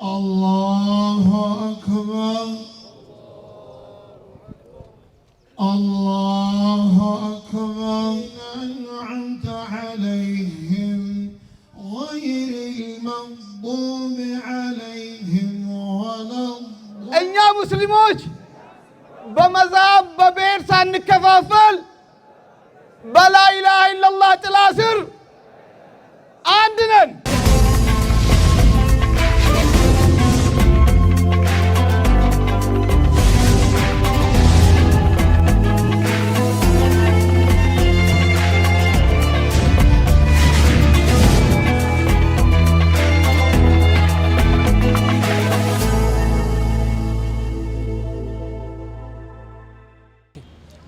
الله أكبر الله أكبر أنعمت عليهم غير المغضوب عليهم ولا أنيا مسلموش بمذهب ببيرسان نكفافل بلا إله إلا الله تلاسر عندنا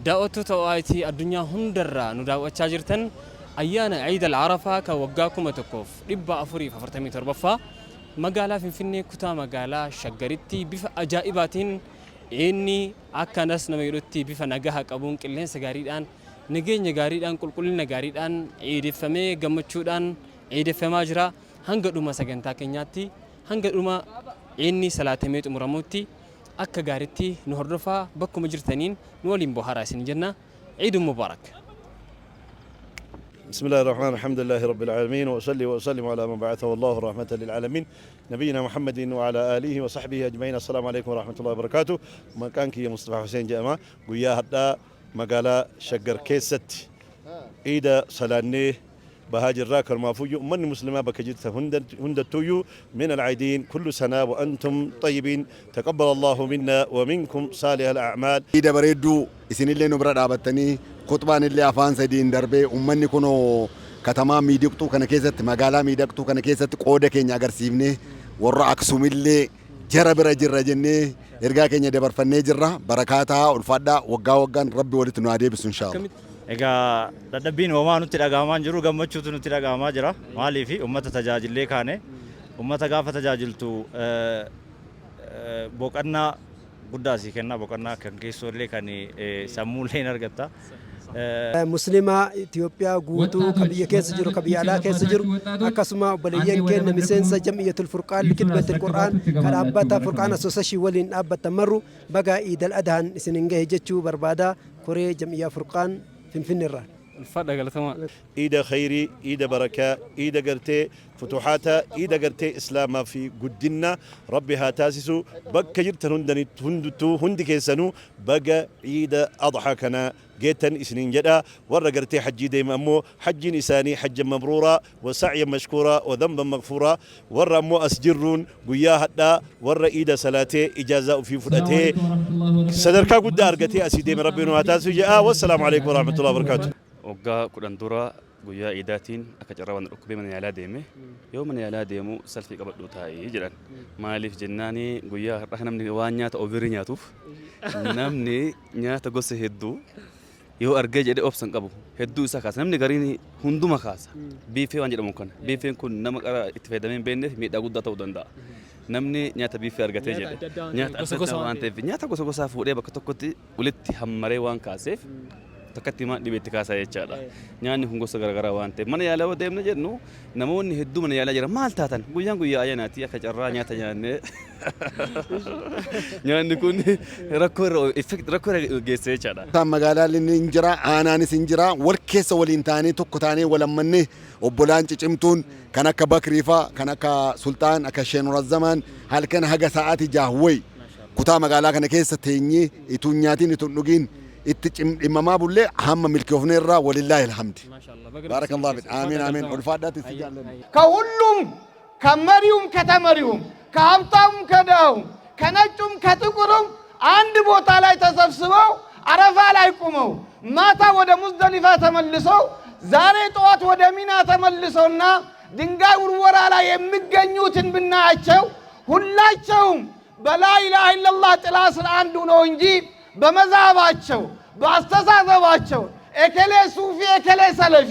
دعوتو توائتي الدنيا هندرة ندعو أتشاجرتن أيانا عيد العرفة كوجاكم تكوف ربع أفري ففرتمي تربفا مقالة في كتا مقالة شجرتي بف أجائباتين إني أكناس نميرتي بف نجاها كابون كلين سجاريدان نجي نجاريدان كل نجاريدان عيد فمي جمتشودان عيد فماجرا هنقدوما سجنتا كنياتي هنقدوما إني سلاتميت مرموتي أكا غارتي نهرفا بكو مجرتنين نولين بوهارا سنجنة عيد مبارك. بسم الله الرحمن الرحيم الحمد لله رب العالمين وأصلي وأسلم على من بعثه الله رحمة للعالمين نبينا محمد وعلى آله وصحبه أجمعين. السلام عليكم ورحمة الله وبركاته. مكانك يا مصطفى حسين جامع ويا هدا مقالة شجر كيست إيدا سلاني بهاجر راكر مافوجو من مسلمة بكجت هند تويو من العيدين كل سنة وأنتم طيبين تقبل الله منا ومنكم صالح الأعمال. إذا بريدو إسن اللي نبرد عبتني خطبان اللي أفان سدين دربي أمني كنو كتما ميدقتو كان كيست مقالا ميدقتو كان كيست قودة كينيا غرسيبني ورا أكسوم اللي جرى برجر جنة إرجع كينيا دبر فني جرى بركاتها والفدا وجان ربي ولد نادي بس إن شاء الله. Egaa dadhabbiin homaa nutti dhagahamaa jiru gammachuutu nutti dhagahamaa jira maaliif ummata tajaajillee kaane ummata gaafa tajaajiltu boqonnaa guddaa si kenna boqonnaa kan keessollee kan sammuullee argatta muslima Itoophiyaa guutuu kabiyya keessa jiru kabiyya alaa keessa jiru akkasuma obboleeyyan keenya miseensa jam'iyyatul furqaan likidbatul qur'aan kan dhaabbata furqaan association waliin dhaabbatan marru baga iidal adhaan isinin gahe jechuu barbaada koree jam'iyyaa furqaan فنفنرا الفرق قال تمام إيدا خيري إيدا بركة إيدا قرتي فتوحاتا إيدا قرتي إسلاما في قدنا ربها تاسسو بك جرت هندني هندتو هندك يسنو بقى إيدا أضحى كنا جيتن إسنين جدا ورا قرتي حجي ديما أمو حج نساني حجا مبرورا وسعيا مشكورا وذنبا مغفورا ورا أمو أسجرون قيا هدا ورا إيدا سلاتي إجازة في فلاتي صدركا قد أرقتي أسيدي من ربنا وتاسو جاء والسلام عليكم ورحمة الله وبركاته. وقا كودان دورا غويا ايداتين اكا جراوان ركبي من يالا ديمي يوم من يالا ديمو سلفي قبدو تاي جيران مالف جناني غويا رخنا من وانيات اوفير نياتوف نمني نياتا غوس هدو يو ارجي جدي اوبشن قبو هدو ساكاس نمني غاريني هندوما خاص بيفي وان جدو مكن بيفي كون نمقرا اتفادمين بينه ميدا غودا تودندا namni nyaata biifee argatee jedhe nyaata waan ta'eef nyaata gosa gosaa fuudhee bakka tokkotti walitti hammaree waan kaaseef takkatti maan dhibeetti kaasaa jechaadha nyaanni kun gosa garaagaraa waan ta'eef mana yaalaa deemna jennu namoonni hedduu mana yaalaa jiran maal taatan guyyaan guyyaa ayyaanaati akka carraa nyaata nyaannee nyaanni kun rakkoo geesse jechaadha. Magaalaan inni hin jira aanaanis hin jira wal keessa waliin taanee tokko taanee walammanne obbolaan cicimtuun kan akka Bakriifaa kan akka Sultaan akka Sheenurazzamaan halkan haga sa'aati jaahway kutaa magaalaa kana keessa teenyee ituun nyaatiin ituun dhugiin itti cimdimamaa bullee hamma milkoofneerraa walillaahi alhamdi. Baarakallahu fiik. Amiin amiin. Ulfaadhaatti si jaalladha. ከሁሉም ከመሪውም ከተመሪውም ከሀብታሙም ከድሃውም ከነጩም ከጥቁሩም አንድ ቦታ ላይ ተሰብስበው አረፋ ላይ ቆመው ማታ ወደ ሙዝደሊፋ ተመልሰው ዛሬ ጠዋት ወደ ሚና ተመልሰውና ድንጋይ ውርወራ ላይ የሚገኙትን ብናያቸው ሁላቸውም በላ ኢላሃ ኢላላህ ጥላ ስር አንዱ ነው እንጂ በመዛባቸው በአስተሳሰባቸው ኤከሌ ሱፊ ኤከሌ ሰለፊ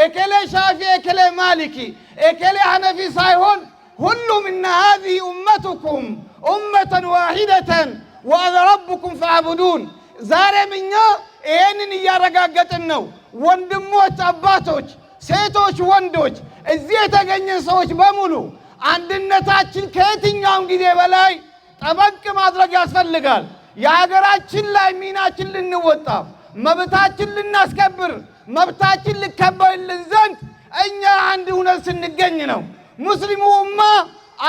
ኤከሌ ሻፊ ኤከሌ ማሊኪ ኤከሌ ሐነፊ ሳይሆን ሁሉም እነ هذه أمتكم أمة واحدة وأنا ربكم فاعبدون ዛሬም እኛ ይሄንን እያረጋገጥን ነው። ወንድሞች አባቶች ሴቶች ወንዶች እዚህ የተገኘን ሰዎች በሙሉ አንድነታችን ከየትኛውም ጊዜ በላይ ጠበቅ ማድረግ ያስፈልጋል። የሀገራችን ላይ ሚናችን ልንወጣ፣ መብታችን ልናስከብር፣ መብታችን ሊከበርልን ዘንድ እኛ አንድ ሆነን ስንገኝ ነው ሙስሊሙ ኡማ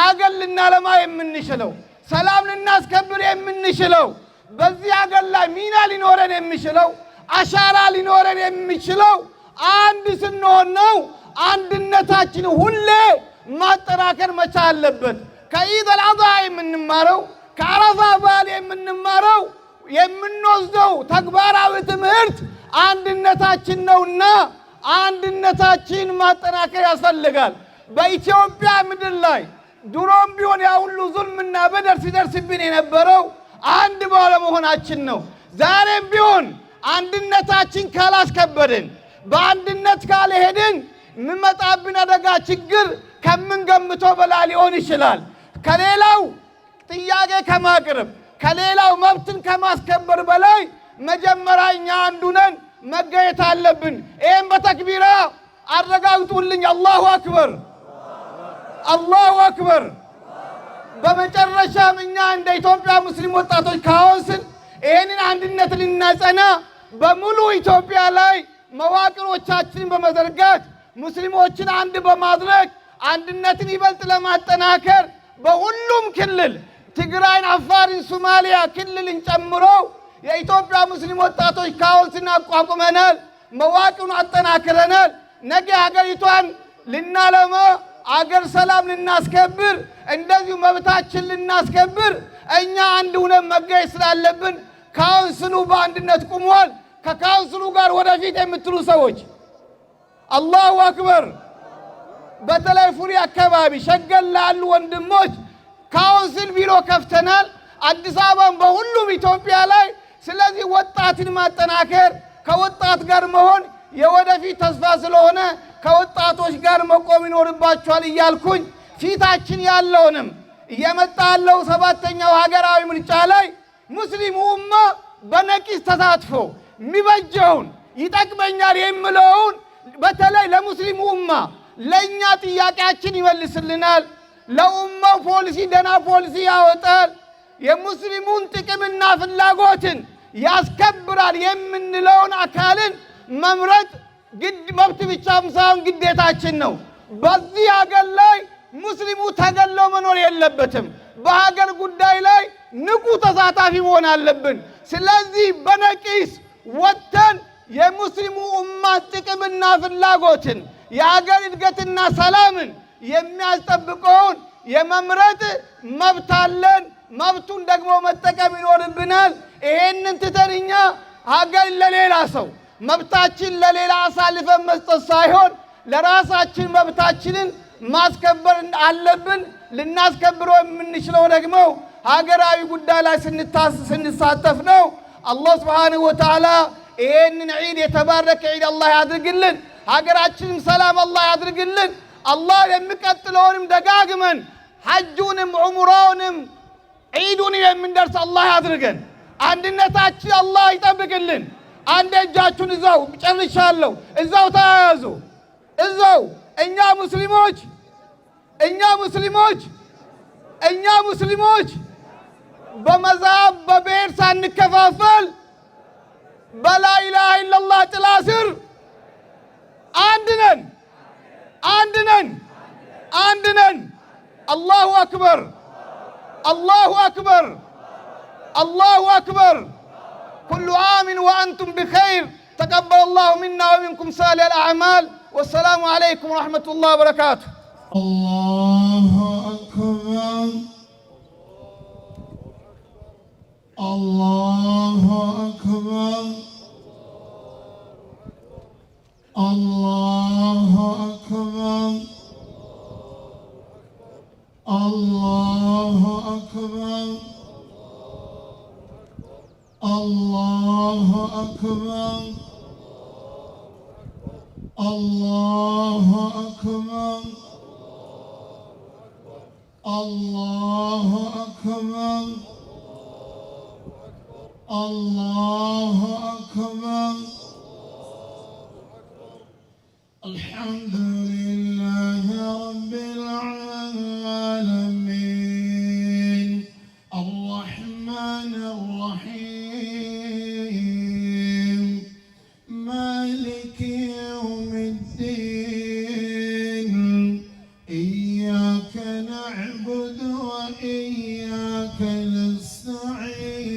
አገር ልናለማ የምንችለው፣ ሰላም ልናስከብር የምንችለው፣ በዚህ አገር ላይ ሚና ሊኖረን የሚችለው፣ አሻራ ሊኖረን የሚችለው አንድ ስንሆን ነው። አንድነታችን ሁሌ ማጠናከር መቻል አለበት። ከኢድ አልአድሃ የምንማረው፣ ከአረፋ በዓል የምንማረው፣ የምንወስደው ተግባራዊ ትምህርት አንድነታችን ነውና አንድነታችን ማጠናከር ያስፈልጋል። በኢትዮጵያ ምድር ላይ ድሮም ቢሆን ያ ሁሉ ዙልምና በደል ሲደርስብን የነበረው አንድ ባለመሆናችን ነው። ዛሬም ቢሆን አንድነታችን ካላስከበርን፣ በአንድነት ካልሄድን የሚመጣብን አደጋ ችግር ከምንገምተው በላይ ሊሆን ይችላል። ከሌላው ጥያቄ ከማቅረብ፣ ከሌላው መብትን ከማስከበር በላይ መጀመሪያ እኛ አንዱ ነን መገኘት አለብን። ይህም በተክቢራ አረጋግጡልኝ። አላሁ አክበር፣ አላሁ አክበር። በመጨረሻም እኛ እንደ ኢትዮጵያ ሙስሊም ወጣቶች ካውንስል ይህንን አንድነት ልናጸና በሙሉ ኢትዮጵያ ላይ መዋቅሮቻችንን በመዘርጋት ሙስሊሞችን አንድ በማድረግ አንድነትን ይበልጥ ለማጠናከር በሁሉም ክልል ትግራይን፣ አፋርን፣ ሶማሊያ ክልልን ጨምሮ የኢትዮጵያ ሙስሊም ወጣቶች ካውንስልን አቋቁመናል። መዋቅሩን አጠናክረናል። ነገ ሀገሪቷን ልናለማ፣ አገር ሰላም ልናስከብር፣ እንደዚሁ መብታችን ልናስከብር እኛ አንድ ሆነን መገኘት ስላለብን ካውንስሉ በአንድነት ቁሟል። ከካውንስሉ ጋር ወደፊት የምትሉ ሰዎች አላሁ አክበር። በተለይ ፉሪ አካባቢ ሸገር ላሉ ወንድሞች ካውንስል ቢሮ ከፍተናል፣ አዲስ አበባን በሁሉም ኢትዮጵያ ላይ። ስለዚህ ወጣትን ማጠናከር፣ ከወጣት ጋር መሆን የወደፊት ተስፋ ስለሆነ ከወጣቶች ጋር መቆም ይኖርባቸዋል እያልኩኝ ፊታችን ያለውንም እየመጣ ያለው 7ኛው ሀገራዊ ምርጫ ላይ ሙስሊሙ ኡማ በነቂስ ተሳትፎ የሚበጀውን ይጠቅመኛል የሚለውን በተለይ ለሙስሊሙ ኡማ ለእኛ ጥያቄያችን ይመልስልናል። ለኡማው ፖሊሲ ደና ፖሊሲ ያወጣል። የሙስሊሙን ጥቅምና ፍላጎትን ያስከብራል የምንለውን አካልን መምረጥ ግድ መብት ብቻም ሳይሆን ግዴታችን ነው። በዚህ ሀገር ላይ ሙስሊሙ ተገሎ መኖር የለበትም። በሀገር ጉዳይ ላይ ንቁ ተሳታፊ መሆን አለብን። ስለዚህ በነቂስ ወጥተን የሙስሊሙ ኡማ ጥቅምና ፍላጎትን የሀገር እድገትና ሰላምን የሚያስጠብቀውን የመምረጥ መብት አለን። መብቱን ደግሞ መጠቀም ይኖርብናል። ይሄንን ትተን እኛ ሀገር ለሌላ ሰው መብታችን ለሌላ አሳልፈን መስጠት ሳይሆን ለራሳችን መብታችንን ማስከበር አለብን። ልናስከብረው የምንችለው ደግሞ ሀገራዊ ጉዳይ ላይ ስንሳተፍ ነው። አላህ ሱብሓነሁ ወተዓላ ይሄንን ዒድ የተባረከ ዒድ አላህ ያድርግልን። ሀገራችንም ሰላም አላህ ያድርግልን። አላህ የሚቀጥለውንም ደጋግመን ሐጁንም ዑምራውንም ዒዱን የምንደርስ አላህ ያድርገን። አንድነታችን አላህ ይጠብቅልን። አንድ እጃችሁን እዛው ጨርሻለሁ። እዛው ተያያዙ። እዛው እኛ ሙስሊሞች በመዛብ በብሔር ሳንከፋፈል በላኢላሃ ኢለላህ ጥላ ስር አንድ ነን። አላሁ አክበር፣ አላሁ አክበር፣ አላሁ አክበር። ኩሉ ዓሚን ወአንቱም ቢኸይር ተቀበለ አላሁ ሚና ወሚንኩም ሳሊሐል አዕማል። ወሰላሙ ዓለይኩም ወረሕመቱላሂ ወበረካቱህ። الله أكبر الله أكبر الله أكبر الله أكبر الله أكبر الله أكبر الله أكبر الله أكبر الحمد لله رب العالمين الرحمن الرحيم مالك يوم الدين إياك نعبد وإياك نستعين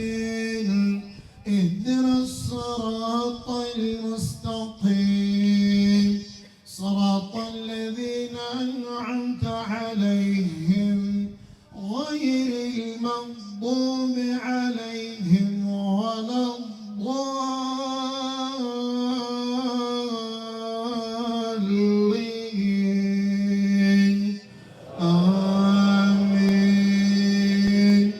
اهدنا الصراط المستقيم صراط الذين أنعمت عليهم غير المغضوب عليهم ولا الضالين آمين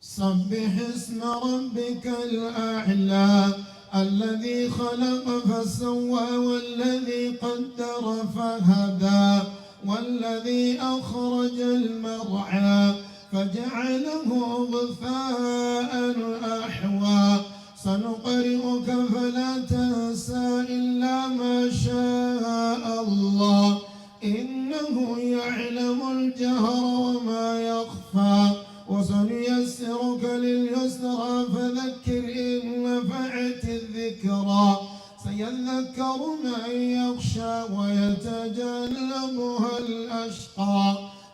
سبح اسم ربك الأعلى الذي خلق فسوى والذي قدر فهدى والذي أخرج المرعى فجعله غثاء أحوى سنقرئك فلا تنسى إلا ما شاء الله إنه يعلم الجهر وما يخفى وسنيسرك لليسرى فذكر إن نفعت الذكرى سيذكر من يخشى ويتجنبها الأشقى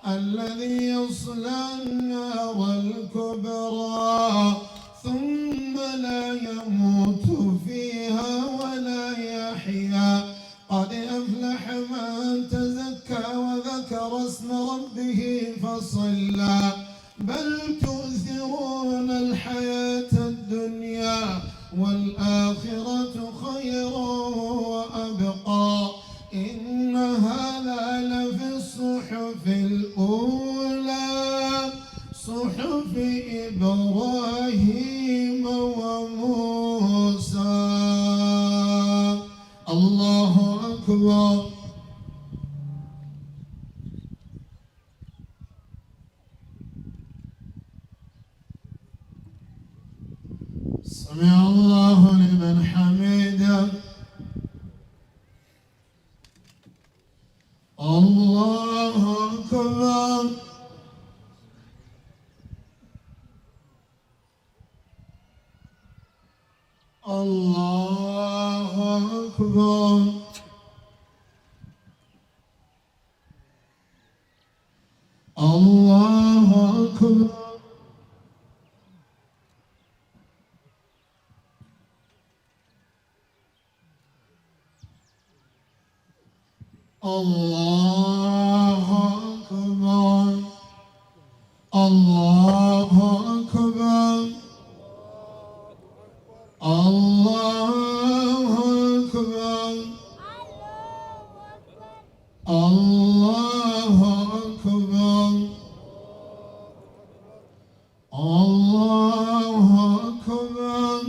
الذي يصلى النار الكبرى ثم لا يموت فيها ولا يحيا قد أفلح من تزكى وذكر اسم ربه فصلى بل تؤثرون الحياة الدنيا والآخرة خير وأبقى إن هذا لفي الصحف الأولى صحف إبراهيم وموسى الله أكبر سمع الله لمن حمده الله أكبر الله أكبر الله أكبر الله أكبر الله أكبر الله أكبر الله أكبر الله أكبر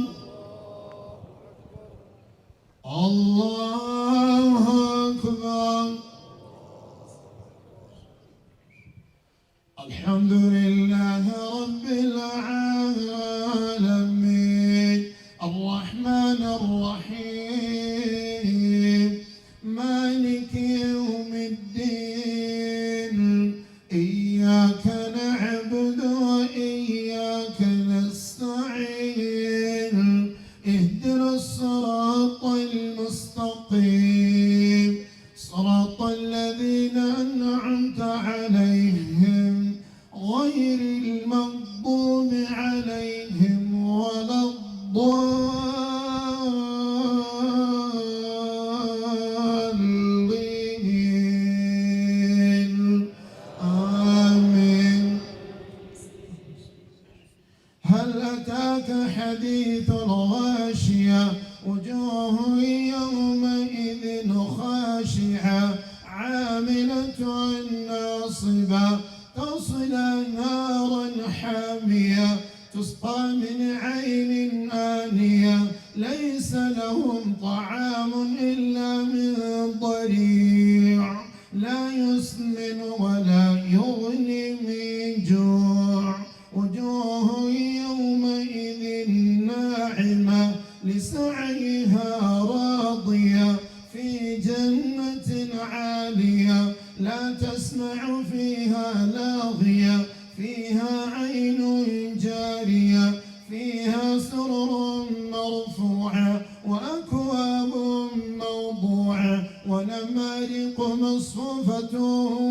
الله أكبر الحمد لله رب العالمين الرحمن الرحيم مالك يوم الدين إياك نعبد وإياك نستعين اهدنا الصراط المستقيم صراط الذين أنعمت عليهم غير المغضوب عليهم ولا الضالين آمين هل أتاك حديث الغاشية وجوه يومئذ خاشعة عاملة ناصبة تصلى نارا حامية تسقى من عين آنية ليس لهم طعام إلا من ضريع لا يسمن ولا يغني من جوع وجوه يومئذ ناعمة لسعيها فيها لاغية فيها عين جارية فيها سرر مرفوعة وأكواب موضوعة ونمارق مصفوفة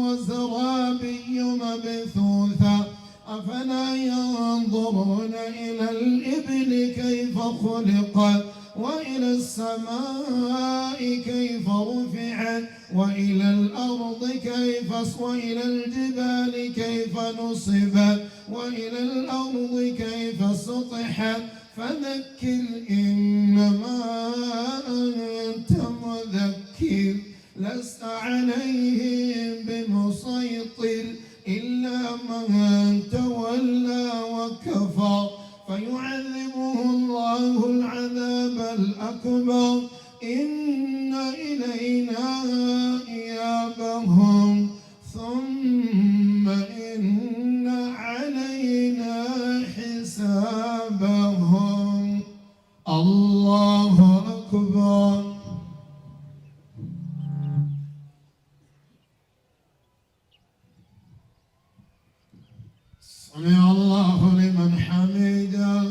وزرابي مبثوثة أفلا ينظرون إلى الإبل كيف خلقت وإلى السماء كيف رفعت وإلى الأرض كيف وإلى الجبال كيف نصبت وإلى الأرض كيف سطحت فذكر إنما أنت مذكر لست عليهم بمسيطر إلا من تولى وكفر فيعذبه الله العذاب الأكبر إن إلينا إيابهم ثم إن علينا حسابهم. الله أكبر. سمع الله لمن حمده.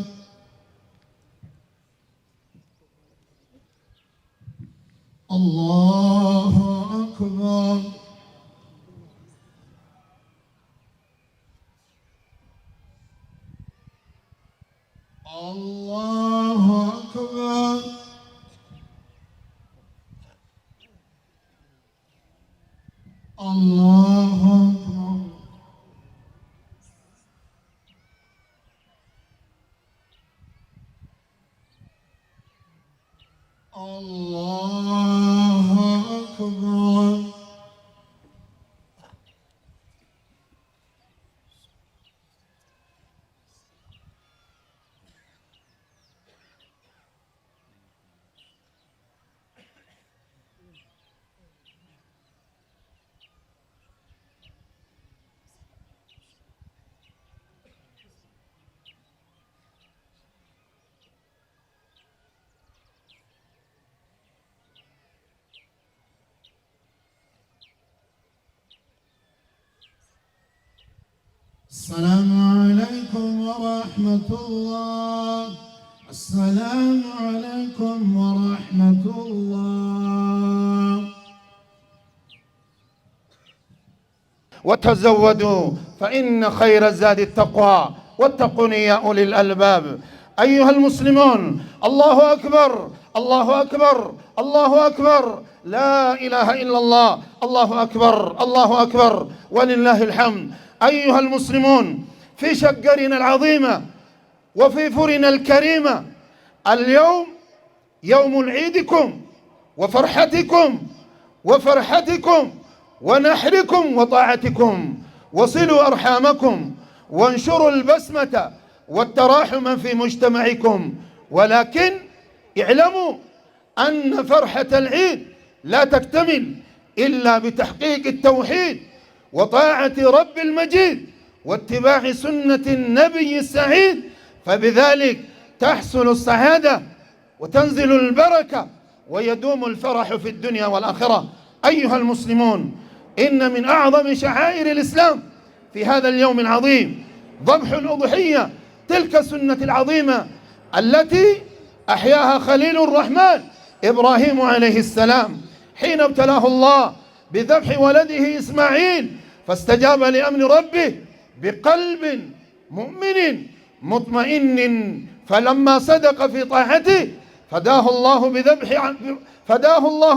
الله أكبر. الله أكبر. الله أكبر. الله أكبر. السلام عليكم ورحمة الله. السلام عليكم ورحمة الله. وتزودوا فإن خير الزاد التقوى واتقون يا أولي الألباب. أيها المسلمون، الله أكبر الله أكبر الله أكبر، لا إله إلا الله، الله أكبر الله أكبر ولله الحمد. أيها المسلمون، في شقرنا العظيمة وفي فرنا الكريمة، اليوم يوم عيدكم وفرحتكم ونحركم وطاعتكم. وصلوا أرحامكم وانشروا البسمة والتراحم في مجتمعكم، ولكن اعلموا أن فرحة العيد لا تكتمل إلا بتحقيق التوحيد وطاعة رب المجيد واتباع سنة النبي السعيد، فبذلك تحصل السعادة وتنزل البركة ويدوم الفرح في الدنيا والآخرة. أيها المسلمون، إن من أعظم شعائر الإسلام في هذا اليوم العظيم ذبح الأضحية، تلك السنة العظيمة التي أحياها خليل الرحمن إبراهيم عليه السلام حين ابتلاه الله بذبح ولده إسماعيل، فاستجاب لأمر ربه بقلب مؤمن مطمئن، فلما صدق في طاعته فداه الله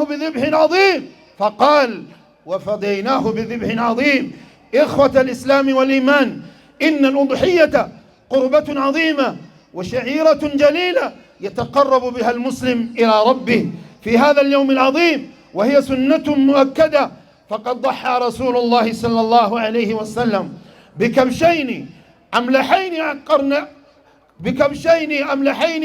بذبح عظيم، فقال وفديناه بذبح عظيم. إخوة الإسلام والإيمان، إن الأضحية قربة عظيمة وشعيرة جليلة يتقرب بها المسلم إلى ربه في هذا اليوم العظيم، وهي سنة مؤكدة. فقد ضحى رسول الله صلى الله عليه وسلم بكبشين أملحين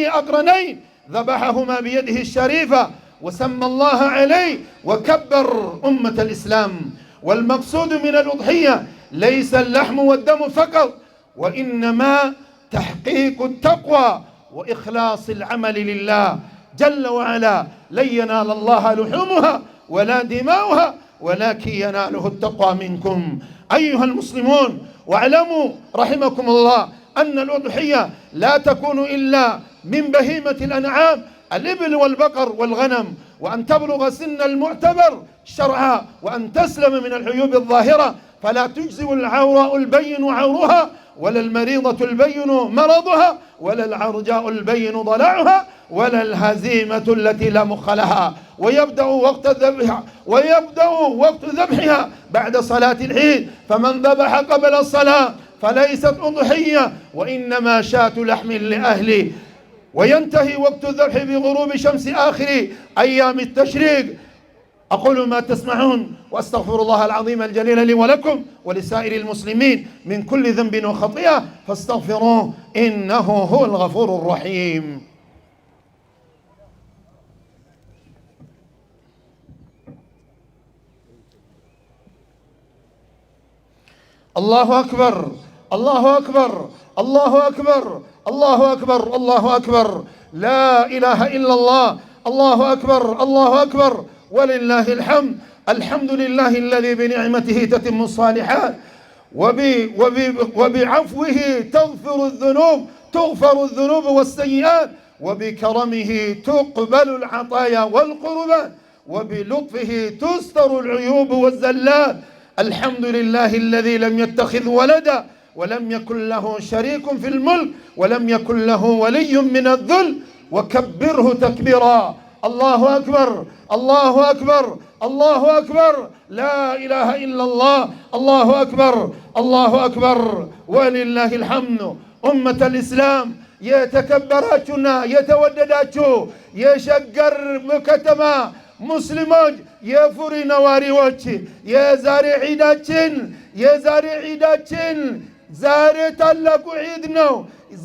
أقرنين ذبحهما بيده الشريفة وسمى الله عليه وكبر أمة الإسلام. والمقصود من الأضحية ليس اللحم والدم فقط، وإنما تحقيق التقوى وإخلاص العمل لله جل وعلا. لن ينال الله لحومها ولا دماؤها ولكن يناله التقوى منكم. أيها المسلمون، واعلموا رحمكم الله أن الأضحية لا تكون إلا من بهيمة الأنعام الإبل والبقر والغنم، وأن تبلغ سن المعتبر شرعا، وأن تسلم من العيوب الظاهرة، فلا تجزئ العوراء البين عورها، ولا المريضة البين مرضها، ولا العرجاء البين ضلعها، ولا الهزيمة التي لا مخ لها. ويبدأ وقت ذبحها بعد صلاة العيد، فمن ذبح قبل الصلاة فليست أضحية، وإنما شاة لحم لأهله. وينتهي وقت الذبح بغروب شمس آخر أيام التشريق. أقول ما تسمعون، وأستغفر الله العظيم الجليل لي ولكم ولسائر المسلمين من كل ذنب وخطيئة، فاستغفروه إنه هو الغفور الرحيم. الله أكبر، الله أكبر، الله أكبر، الله أكبر، الله أكبر، لا إله إلا الله، الله أكبر، الله أكبر، ولله الحمد. الحمد لله الذي بنعمته تتم الصالحات، وبعفوه تغفر الذنوب والسيئات، وبكرمه تقبل العطايا والقربات، وبلطفه تستر العيوب والزلات. الحمد لله الذي لم يتخذ ولدا، ولم يكن له شريك في الملك، ولم يكن له ولي من الذل، وكبره تكبيرا. الله أكبر، الله أكبر، الله أكبر، لا إله إلا الله، الله أكبر، الله أكبر، ولله الحمد. أمة الإسلام يتكبراتنا يتودداتشو يشجر مكتما مسلموج የፉሪ ነዋሪዎች የዛሬ ዒዳችን ዛሬ ታላቁ ዒድ ነው።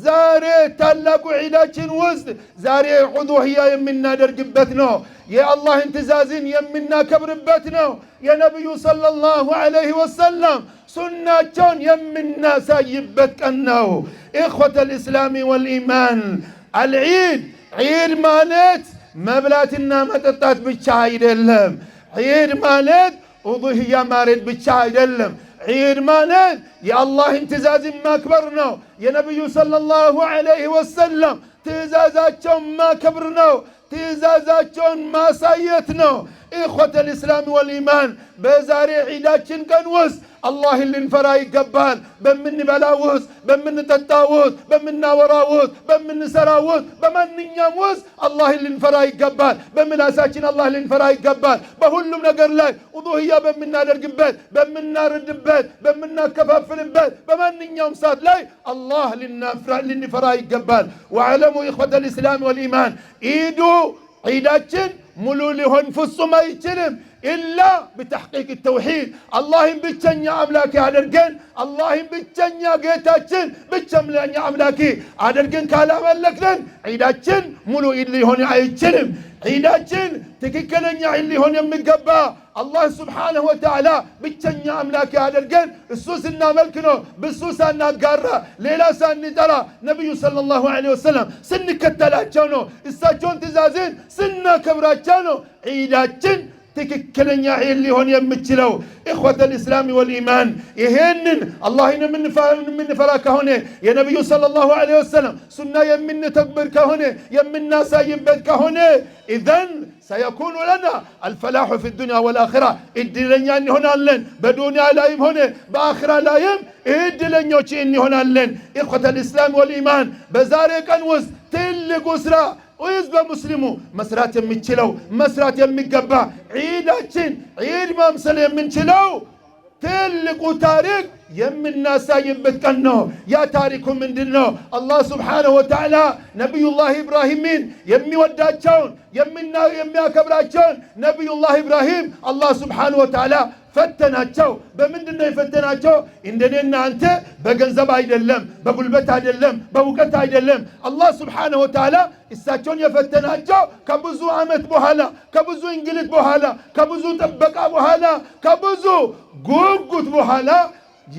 ዛሬ ታላቁ ዒዳችን ውስጥ ዛሬ ዑዱህያ የምናደርግበት ነው። የአላህን ትእዛዝን የምናከብርበት ነው። የነቢዩ ሰለላሁ ዐለይሂ ወሰለም ሱናቸውን የምናሳይበት ቀን ነው። ኢኽወተል ኢስላሚ ወልኢማን አልዒድ ዒድ ማለት መብላትና መጠጣት ብቻ አይደለም። ዒድ ማለት ኡዱህያ ማረድ ብቻ አይደለም። ዒድ ማለት የአላህን ትእዛዝን ማክበር ነው። የነቢዩ ሰለላሁ ዐለይሂ ወሰለም ትእዛዛቸውን ማክበር ነው። ትእዛዛቸውን ማሳየት ነው። ኢኽወተል ኢስላም ወልኢማን በዛሬ ዒዳችን ቀን ውስጥ አላህን ልንፈራ ይገባል። በምንበላው ውስጥ፣ በምንጠጣው ውስጥ፣ በምናወራው ውስጥ፣ በምንሰራው ውስጥ፣ በማንኛውም ውስጥ አላህን ልንፈራ ይገባል። በምላሳችን አላህ ልንፈራ ይገባል። በሁሉም ነገር ላይ ኡዱህያ በምናደርግበት፣ በምናርድበት፣ በምናከፋፍልበት በማንኛውም ሰዓት ላይ አላህ ልንፈራ ይገባል። ወዕለሙ ኢኽወተል ኢስላም ወልኢማን ዒዳችን ሙሉ ሊሆን ፍጹም አይችልም ኢላ ብተሕቂቅ ተውሒድ አላህን ብቸኛ አምላኪ አድርገን አላህን ብቸኛ ጌታችን ብቸኛ አምላኪ አድርገን ካላመለክን ዒዳችን ሙሉ ዒድ ሊሆን አይችልም። ዒዳችን ትክክለኛ ዒድ ሊሆን የሚገባ አላህ ስብሓነሁ ወተዓላ ብቸኛ አምላኪ አድርገን እሱ ስናመልክ ነው። በሱ ሳናጋራ ሌላ ሳንጠራ ነቢዩ ሰለላሁ ዐለይሂ ወሰለም ስንከተላቸው ነው። እሳቸውን ትእዛዝን ስናከብራቸው ነው ዒዳችን ትክክለኛ ዒድ ሊሆን የሚችለው። ኢኽወተል ኢስላም ወልኢማን ይሄንን አላህን የምንፈራ ከሆነ የነቢዩ ሰለላሁ ዐለይሂ ወሰለም ሱና የምንተግብር ከሆነ የምናሳይበት ከሆነ ኢዘን ሰየኩኑ ለና አልፈላሑ ፊ ዱንያ ወልአኺራ እድለኛ እንሆናለን። በዱንያ ላይም ሆነ በአኺራ ላይም እድለኞች እንሆናለን። ኢኽወተል ኢስላም ወልኢማን በዛሬ ቀን ውስጥ ትልቁ ስራ ህዝበ ሙስሊሙ መስራት የሚችለው መስራት የሚገባ ዒዳችን ዒድ ማምሰል የምንችለው ትልቁ ታሪክ የምናሳይበት ቀን ነው። ያ ታሪኩ ምንድን ነው? አላህ ስብሓነሁ ወተዓላ ነቢዩላህ ኢብራሂምን የሚወዳቸውን የሚያከብራቸውን ነቢዩላህ ኢብራሂም አላህ ስብሓነሁ ወተዓላ ፈተናቸው። በምንድን ነው የፈተናቸው? እንደኔና አንተ በገንዘብ አይደለም፣ በጉልበት አይደለም፣ በእውቀት አይደለም። አላህ ስብሓነሁ ወተዓላ እሳቸውን የፈተናቸው ከብዙ ዓመት በኋላ፣ ከብዙ እንግልት በኋላ፣ ከብዙ ጥበቃ በኋላ፣ ከብዙ ጉጉት በኋላ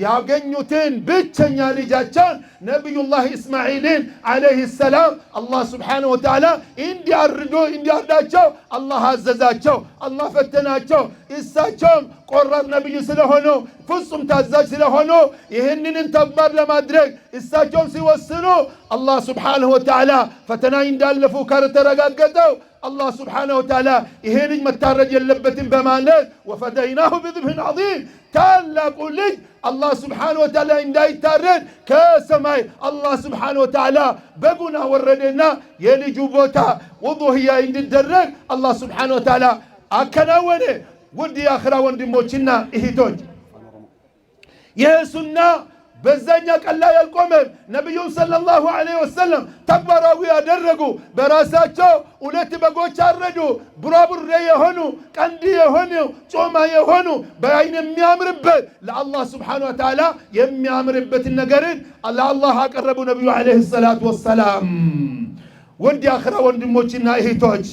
ያገኙትን ብቸኛ ልጃቸውን ነቢዩላህ ኢስማዒልን ዓለይሂ ሰላም አላህ ስብሓነሁ ወተዓላ እንዲያርዳቸው አላህ አዘዛቸው። አላህ ፈተናቸው። እሳቸውም ቆራጥ ነብይ ስለሆኑ ፍጹም ታዛዥ ስለሆኑ ይህንን ተግባር ለማድረግ እሳቸው ሲወስኑ አላህ Subhanahu Wa Ta'ala ፈተና እንዳለፉ ከተረጋገጠው الله سبحانه وتعالى يهينج متارج يلبتن بمالك وفديناه بذبح عظيم تالاق لج الله سبحانه وتعالى إن داي تارد كسماي الله سبحانه وتعالى بقنا وردنا يلي جوبوتا وضوهيا إن الدرق الله سبحانه وتعالى أكناونه ودي آخرا وندي موچنا إهدوج يهسنا بزنيك الله يلقوم نبي صلى الله عليه وسلم تكبروا يدرجوا براساتهم ولت بقوا شردوا برابر يهونوا كندي يهونوا توما يهونوا بعين يميامر بيت لله سبحانه وتعالى يميامر بيت النجارين الله أقرب نبي عليه الصلاة والسلام ودي آخر وندي موتشنا إهتاج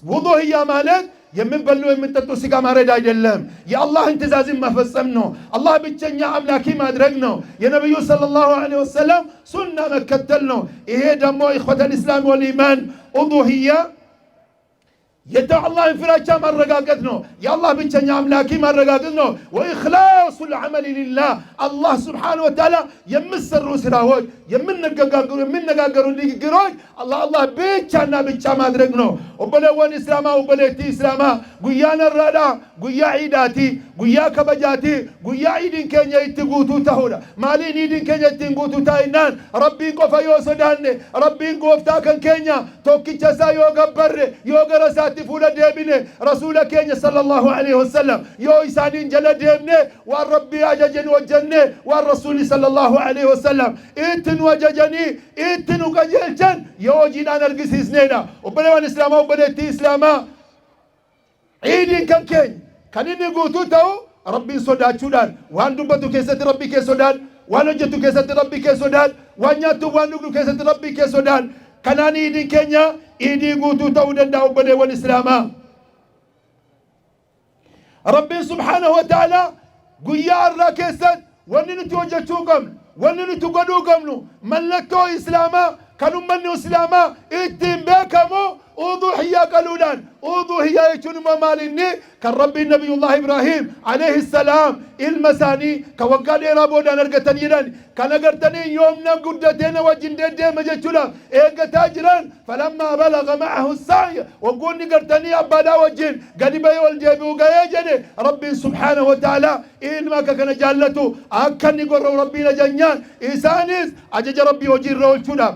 وضوء يا مالك يمبلو يمتطو سيغا مارد አይደለም የአላህ ትእዛዝን መፈጸም ነው አላህ ብቸኛ አምላኪ ማድረግ ነው የነብዩ ሰለላሁ ዐለይሂ ወሰለም ሱና መከተል ነው ይሄ ደግሞ ኢኽወተል ኢስላም ወልኢማን ኡዱሂያ الله ፍራቻ ማረጋገጥ ነው የአላህ ብቸኛ አምላኪ ማረጋገጥ ነው ወኢኽላሱል ዐመል ሊላህ አላህ Subhanahu Wa Ta'ala የምሰሩ ስራዎች የምንነጋገሩ ንግግሮች አላህ ብቻና ብቻ ማድረግ ነው ወበለወን እስላማ ወበለቲ እስላማ ጉያነ ረዳ ጉያ ዒዳቲ ጉያ ከበጃቲ ጉያ ዒድን ከኛ ይትጉቱ ተሁላ ማሊን ዒድን ከኛ ይትጉቱ ታይናን ረቢን ቆፈዮ ሶዳነ ረቢን ጎፍታ ከኛ ቶክቸሳ yogabar yogarasa فولا ديبني رسولك صلى الله عليه وسلم يو إسانين جل ديبني والربي أججن وجني والرسول صلى الله عليه وسلم إنتن وججني إنتن وجلجن يو جينا نرقس سنينا وبلوان إسلاما وبلتي إسلاما عيدين كان نقوتو تو ربي صداد شدان وان دبتو كيسة ربي كيسودان وان جتو كيسة ربي كيسودان وان ياتو وان نقلو كيسة ربي كيسودان كناني إيدين كينيا إيدي قوتو تودن داو بدي والإسلام ربي سبحانه وتعالى قيا الراكسات وننتو وجهتوكم وننتو قدوكم ملكتو إسلاما كانوا منو إسلاما إتم بكمو أضحية قالولان أضحية يجون ممالني كان ربي النبي الله إبراهيم عليه السلام المساني كوقال إرابودا نرقتن يران كان قرتني يومنا قدتين وجندين دي مجتولا إيقا تاجران فلما بلغ معه السعي وقولني قرتني أبدا وجين قدبا يولجي بوغايجني ربي سبحانه وتعالى إلما كان جالته أكني قرر ربي نجنيان إسانيس أجج ربي وجين رولتولا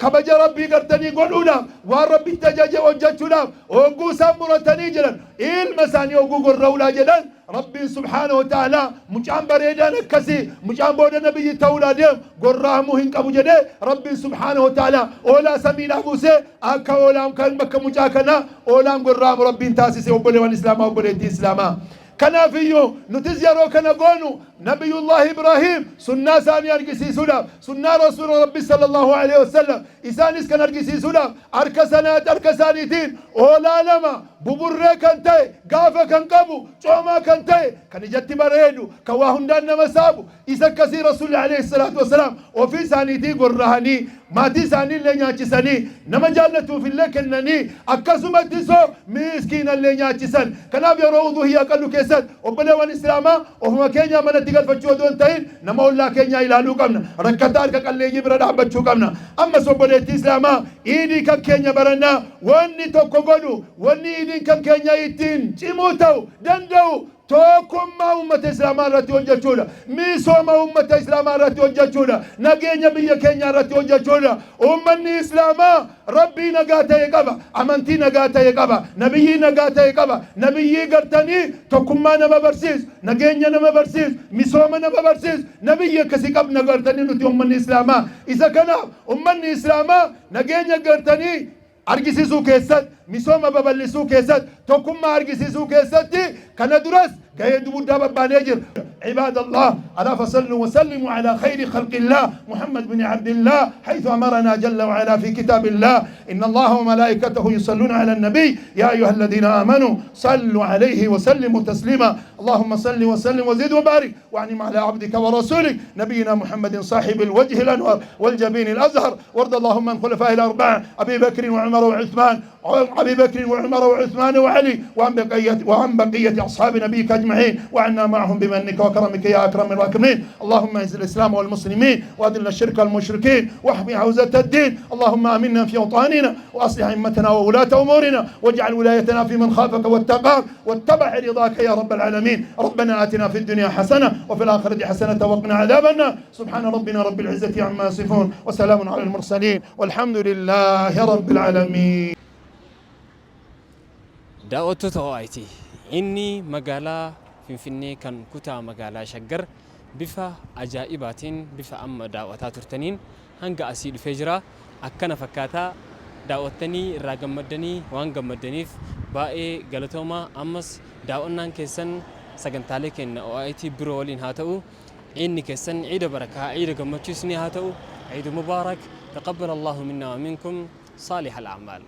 كبجا ربي قرتني قولولا وربي تجاجي وجتولا وقو سامرتني جلن المساني وقو قررولا جلن ربي سبحانه وتعالى مجان بريدان كسي مجان بود نبي تولادهم قرامو هنك أبو جده ربي سبحانه وتعالى أولا سمينا بوسي أكا أولام كان بك مجاكنا أولام قرام ربي تاسسي وبلي والإسلام وبلي الإسلام كنا فيو نتزيرو كنا قونو نبي الله إبراهيم سنة ثانية أرقسي سلام سنة رسول ربي صلى الله عليه وسلم إسانيس كان أرقسي سلام أركسانات أركسانيتين أولا لما ببرة كنتي قافة كنقبو شوما كنتي كان جت بريدو كواهن دان مسابو إذا كثير رسول عليه الصلاة والسلام وفي ثانيتي قرهاني ما تي ثاني اللي ناتشسني نما جالتو في اللي كنني أكسمت تسو مسكين اللي ناتشسن كنا بيروضو هي قالوا كيسد وبلا والإسلام وهم كينيا من تقال فتشو دون تين نما ولا كينيا إلى لوكمنا ركتار كقال لي يبرد عبد كمنا أما سبلا الإسلام إيدي كينيا برنا واني توكوغلو واني إيدي كينيا يتين تيموتو دندو توكم ما أمة إسلام راتي وجهتونا ميسو ما أمة إسلام راتي وجهتونا نجينا بيا كينيا راتي وجهتونا أمة إسلام ربي نجاته يكبا أمانتي نجاته يكبا نبي نجاته يكبا نبي قرتني توكم ما نما برسيس نجينا نما برسيس ميسو ما نما برسيس نبي كسيكب نقرتني نتي أمة إسلام إذا كان أمة إسلام نجينا قرتني أرجسيسو كيسات مسوما ببلسو كيسات توكم ما أرجسيسو كيسات كنا درس كي يدبو دابا بانيجر عباد الله ألا فصلوا وسلموا على خير خلق الله محمد بن عبد الله حيث أمرنا جل وعلا في كتاب الله إن الله وملائكته يصلون على النبي يا أيها الذين آمنوا صلوا عليه وسلموا تسليما اللهم صل وسلم وزد وبارك وأنعم على عبدك ورسولك نبينا محمد صاحب الوجه الأنور والجبين الأزهر وارض اللهم عن خلفائه الأربعة أبي بكر وعمر وعثمان وعلي وعن بقية أصحاب نبيك أجمعين وعنا معهم بمنك وكرمك يا أكرم الراكمين اللهم أعز الإسلام والمسلمين وأذل الشرك والمشركين واحمي حوزة الدين اللهم آمنا في أوطاننا وأصلح أئمتنا وولاة أمورنا واجعل ولايتنا في من خافك واتقاك واتبع رضاك يا رب العالمين ربنا آتنا في الدنيا حسنة وفي الآخرة حسنة وقنا عذاب النار سبحان ربنا رب العزة عما يصفون وسلام على المرسلين والحمد لله رب العالمين. daawwattu ta'aati inni magaalaa Finfinnee kan kutaa magaalaa Shaggar bifa ajaa'ibaatiin bifa amma daawwataa turtaniin hanga asii dhufee jira akkana fakkaataa daawwattanii irraa gammaddanii waan gammaddaniif baay'ee galatooma ammas daawwannaan keessan sagantaalee kenna OIT biroo waliin haa ta'u inni keessan ciida barakaa ciida gammachiisni haa ta'u ciid mubaarak taqabbal Allahu minna wa minkum salih al-a'mal